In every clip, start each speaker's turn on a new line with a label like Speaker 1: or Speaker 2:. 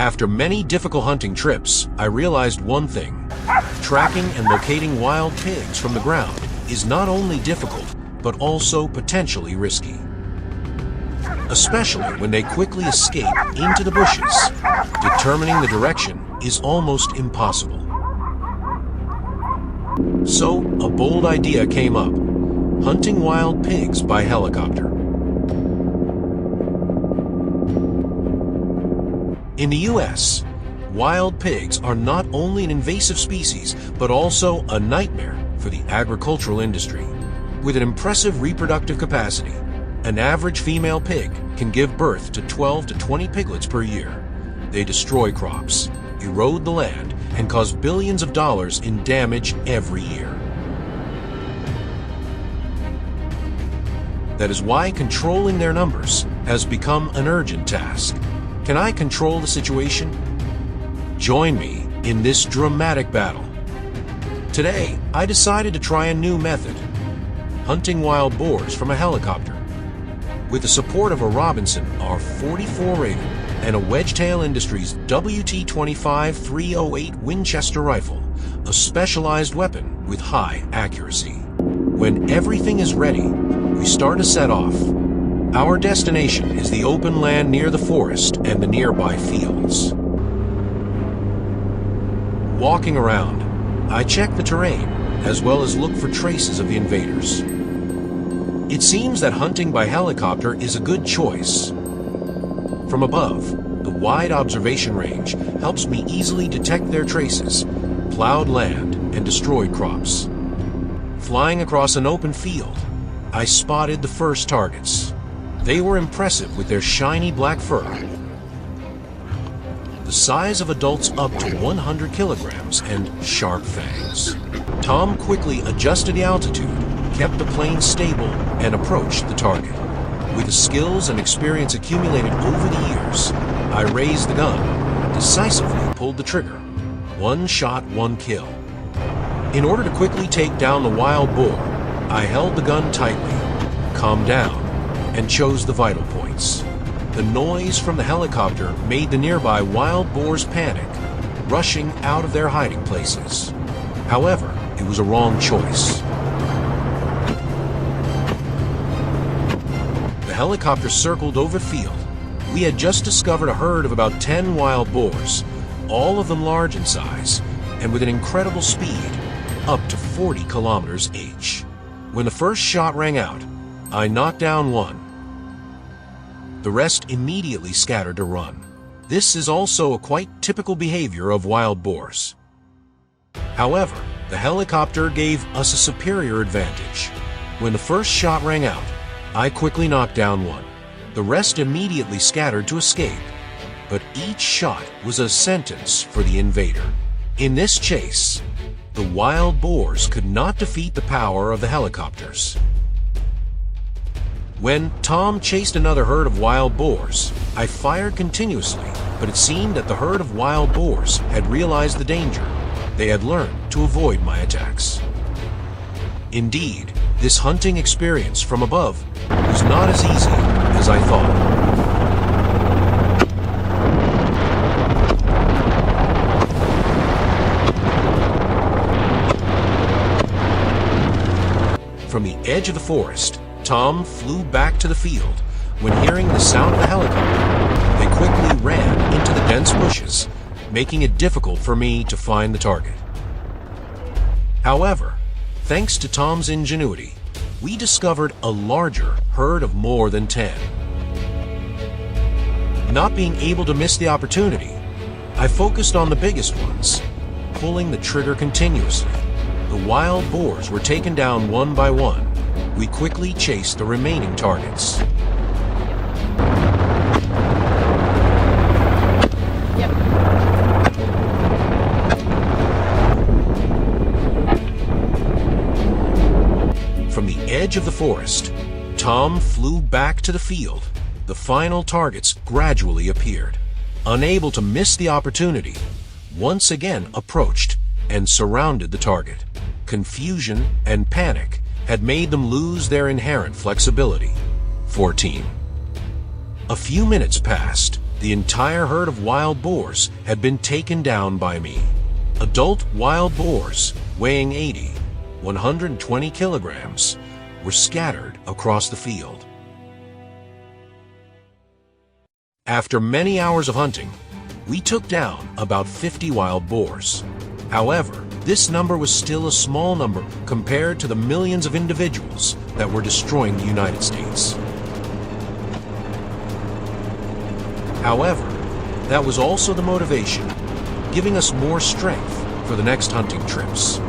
Speaker 1: After many difficult hunting trips, I realized one thing. Tracking and locating wild pigs from the ground is not only difficult, but also potentially risky. Especially when they quickly escape into the bushes, determining the direction is almost impossible. So, a bold idea came up: hunting wild pigs by helicopter. In the US, wild pigs are not only an invasive species, but also a nightmare for the agricultural industry. With an impressive reproductive capacity, an average female pig can give birth to 12 to 20 piglets per year. They destroy crops, erode the land, and cause billions of dollars in damage every year. That is why controlling their numbers has become an urgent task. Can I control the situation? Join me in this dramatic battle. Today, I decided to try a new method: hunting wild boars from a helicopter. With the support of a Robinson R44 rating and a Wedgetail Industries WT-25-308 Winchester rifle, a specialized weapon with high accuracy. When everything is ready, we start to set off. Our destination is the open land near the forest and the nearby fields. Walking around, I check the terrain as well as look for traces of the invaders. It seems that hunting by helicopter is a good choice. From above, the wide observation range helps me easily detect their traces, plowed land, and destroyed crops. Flying across an open field, I spotted the first targets. They were impressive with their shiny black fur. The size of adults up to 100 kilograms and sharp fangs. Tom quickly adjusted the altitude, kept the plane stable, and approached the target. With the skills and experience accumulated over the years, I raised the gun, decisively pulled the trigger. One shot, one kill. In order to quickly take down the wild boar, I held the gun tightly, calmed down, and chose the vital points. The noise from the helicopter made the nearby wild boars panic, rushing out of their hiding places. However, it was a wrong choice. The helicopter circled over the field. We had just discovered a herd of about 10 wild boars, all of them large in size, and with an incredible speed, up to 40 kilometers each. When the first shot rang out, I knocked down one. The rest immediately scattered to run. This is also a quite typical behavior of wild boars. However, the helicopter gave us a superior advantage. When the first shot rang out, I quickly knocked down one. The rest immediately scattered to escape. But each shot was a sentence for the invader. In this chase, the wild boars could not defeat the power of the helicopters. When Tom chased another herd of wild boars, I fired continuously, but it seemed that the herd of wild boars had realized the danger. They had learned to avoid my attacks. Indeed, this hunting experience from above was not as easy as I thought. From the edge of the forest, Tom flew back to the field. When hearing the sound of the helicopter, they quickly ran into the dense bushes, making it difficult for me to find the target. However, thanks to Tom's ingenuity, we discovered a larger herd of more than 10. Not being able to miss the opportunity, I focused on the biggest ones, pulling the trigger continuously. The wild boars were taken down one by one. We quickly chased the remaining targets. From the edge of the forest, Tom flew back to the field. The final targets gradually appeared. Unable to miss the opportunity, once again approached and surrounded the target. Confusion and panic had made them lose their inherent flexibility. 14. A few minutes passed, The entire herd of wild boars had been taken down by me. Adult wild boars, weighing 80, 120 kilograms, were scattered across the field. After many hours of hunting, we took down about 50 wild boars. However, this number was still a small number compared to the millions of individuals that were destroying the United States. However, that was also the motivation, giving us more strength for the next hunting trips.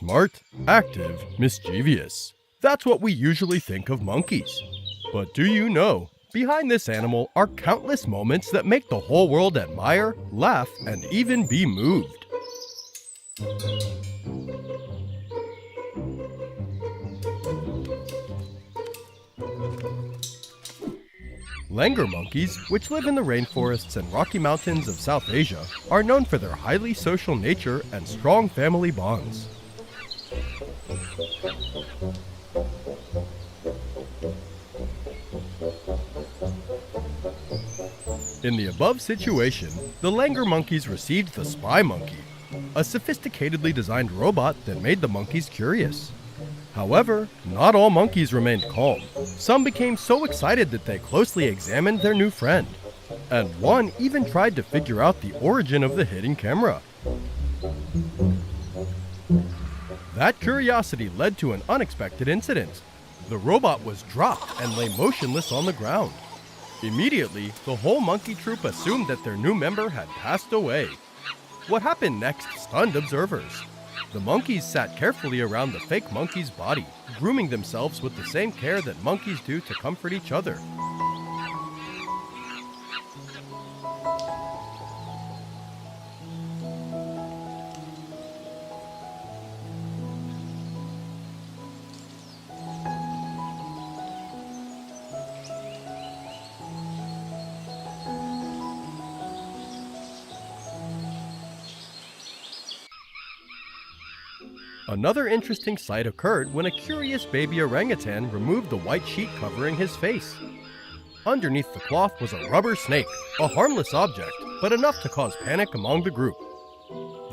Speaker 2: Smart, active, mischievous. That's what we usually think of monkeys. But do you know, behind this animal are countless moments that make the whole world admire, laugh, and even be moved. Langur monkeys, which live in the rainforests and Rocky Mountains of South Asia, are known for their highly social nature and strong family bonds. In the above situation, the Langur monkeys received the spy monkey, a sophisticatedly designed robot that made the monkeys curious. However, not all monkeys remained calm. Some became so excited that they closely examined their new friend, and one even tried to figure out the origin of the hidden camera. That curiosity led to an unexpected incident. The robot was dropped and lay motionless on the ground. Immediately, the whole monkey troop assumed that their new member had passed away. What happened next stunned observers. The monkeys sat carefully around the fake monkey's body, grooming themselves with the same care that monkeys do to comfort each other. Another interesting sight occurred when a curious baby orangutan removed the white sheet covering his face. Underneath the cloth was a rubber snake, a harmless object, but enough to cause panic among the group.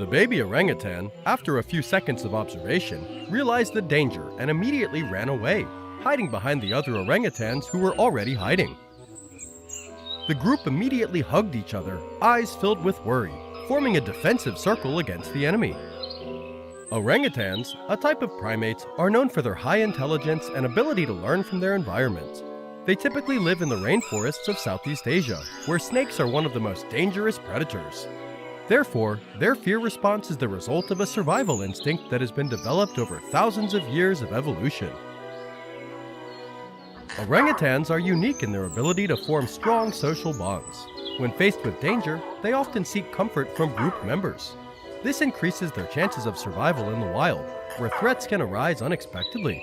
Speaker 2: The baby orangutan, after a few seconds of observation, realized the danger and immediately ran away, hiding behind the other orangutans who were already hiding. The group immediately hugged each other, eyes filled with worry, forming a defensive circle against the enemy. Orangutans, a type of primates, are known for their high intelligence and ability to learn from their environment. They typically live in the rainforests of Southeast Asia, where snakes are one of the most dangerous predators. Therefore, their fear response is the result of a survival instinct that has been developed over thousands of years of evolution. Orangutans are unique in their ability to form strong social bonds. When faced with danger, they often seek comfort from group members. This increases their chances of survival in the wild, where threats can arise unexpectedly.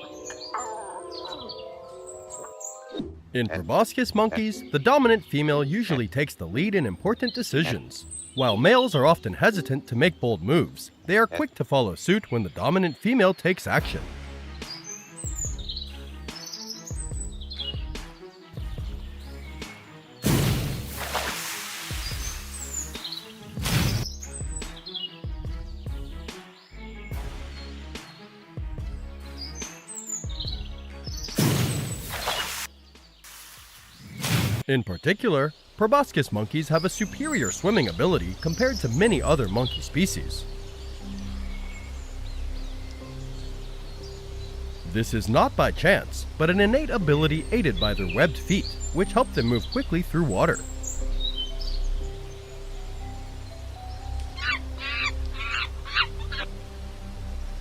Speaker 2: In proboscis monkeys, the dominant female usually takes the lead in important decisions. While males are often hesitant to make bold moves, they are quick to follow suit when the dominant female takes action. In particular, proboscis monkeys have a superior swimming ability compared to many other monkey species. This is not by chance, but an innate ability aided by their webbed feet, which help them move quickly through water.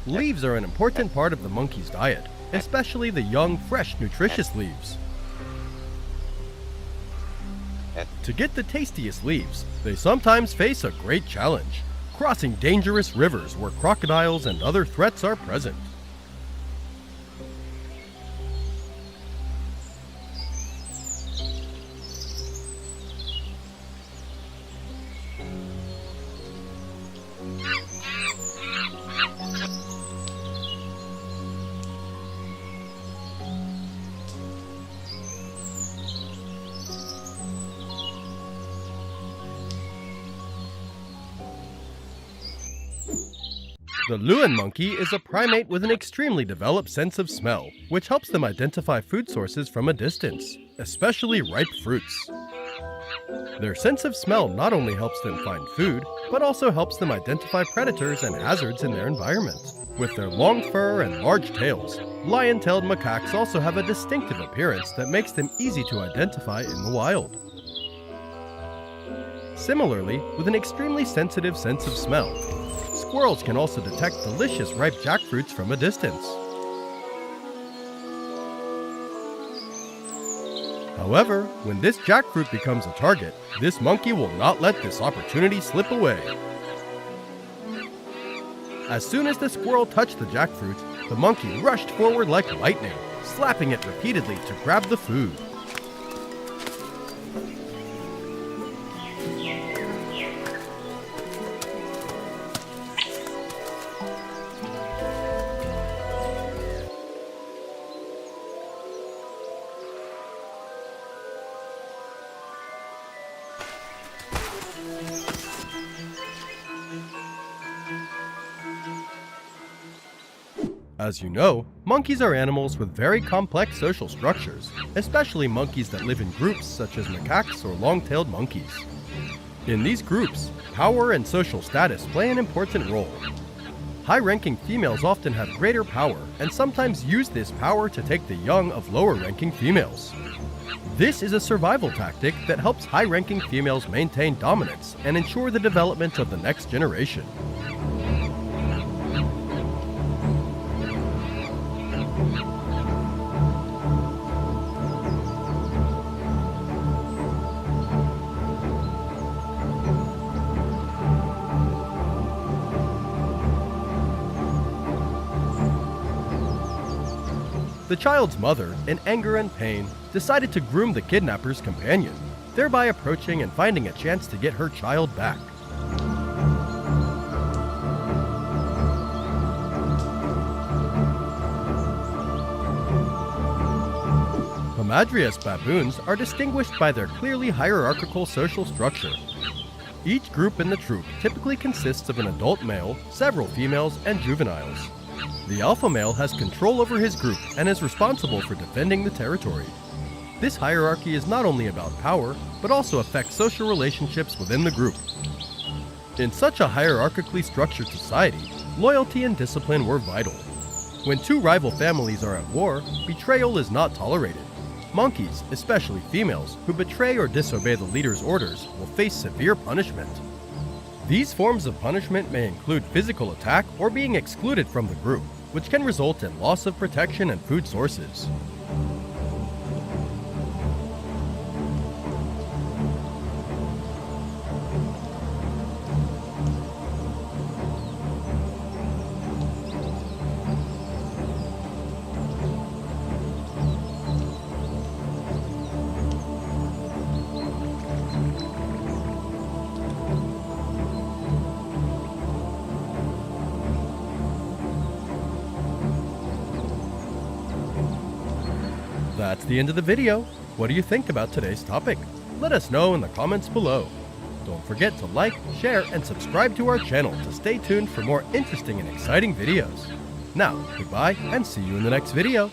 Speaker 2: Leaves are an important part of the monkey's diet, especially the young, fresh, nutritious leaves. To get the tastiest leaves, they sometimes face a great challenge, crossing dangerous rivers where crocodiles and other threats are present. The Luan monkey is a primate with an extremely developed sense of smell, which helps them identify food sources from a distance, especially ripe fruits. Their sense of smell not only helps them find food, but also helps them identify predators and hazards in their environment. With their long fur and large tails, lion-tailed macaques also have a distinctive appearance that makes them easy to identify in the wild. Similarly, with an extremely sensitive sense of smell, squirrels can also detect delicious ripe jackfruits from a distance. However, when this jackfruit becomes a target, this monkey will not let this opportunity slip away. As soon as the squirrel touched the jackfruit, the monkey rushed forward like lightning, slapping it repeatedly to grab the food. As you know, monkeys are animals with very complex social structures, especially monkeys that live in groups such as macaques or long-tailed monkeys. In these groups, power and social status play an important role. High-ranking females often have greater power and sometimes use this power to take the young of lower-ranking females. This is a survival tactic that helps high-ranking females maintain dominance and ensure the development of the next generation. The child's mother, in anger and pain, decided to groom the kidnapper's companion, thereby approaching and finding a chance to get her child back. Hamadryas baboons are distinguished by their clearly hierarchical social structure. Each group in the troop typically consists of an adult male, several females, and juveniles. The alpha male has control over his group and is responsible for defending the territory. This hierarchy is not only about power, but also affects social relationships within the group. In such a hierarchically structured society, loyalty and discipline were vital. When two rival families are at war, betrayal is not tolerated. Monkeys, especially females, who betray or disobey the leader's orders will face severe punishment. These forms of punishment may include physical attack or being excluded from the group, which can result in loss of protection and food sources. That's the end of the video. What do you think about today's topic? Let us know in the comments below. Don't forget to like, share, and subscribe to our channel to stay tuned for more interesting and exciting videos. Now, goodbye and see you in the next video.